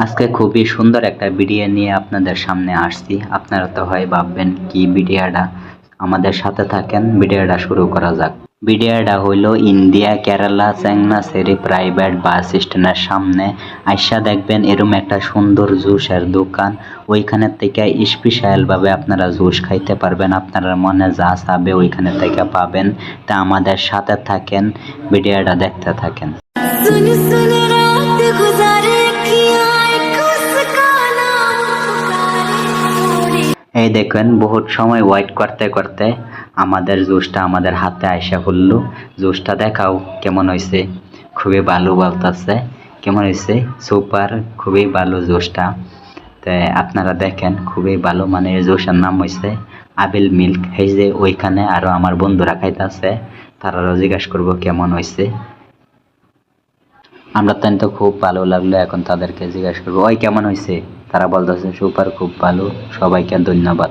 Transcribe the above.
আজকে খুবই সুন্দর একটা ভিডিও নিয়ে আপনাদের সামনে আসছি। আপনারা তো হয় ভাববেন কি ভিডিওটা, আমাদের সাথে থাকেন, ভিডিওটা শুরু করা যাক। ভিডিওটা হইল ইন্ডিয়া কেরালা চেংনাচেরি প্রাইভেট বাস স্ট্যান্ডের সামনে আইসা দেখবেন এরম একটা সুন্দর জুসের দোকান। ওইখানের থেকে স্পেশাল ভাবে আপনারা জুস খাইতে পারবেন, আপনারা মনে যা চাবে ওইখানে থেকে পাবেন। তা আমাদের সাথে থাকেন, ভিডিওটা দেখতে থাকেন। এই দেখেন বহুত সময় ওয়েট করতে করতে আমাদের জুসটা আমাদের হাতে আইসা পড়লো। জুসটা দেখাও কেমন হয়েছে। খুবই ভালো বলতেছে। কেমন হয়েছে? সুপার, খুবই ভালো জুসটা। তো আপনারা দেখেন খুবই ভালো, মানে জুসের নাম হয়েছে আবিল মিল্ক। এই যে ওইখানে আরো আমার বন্ধুরা খাইতেছে, তারাও জিজ্ঞাসা করবো কেমন হয়েছে। আমরা তো খুব ভালো লাগলো, এখন তাদেরকে জিজ্ঞাসা করবো ওই কেমন হয়েছে। তারা বলতেছে সুপার, খুব ভালো। সবাইকে ধন্যবাদ।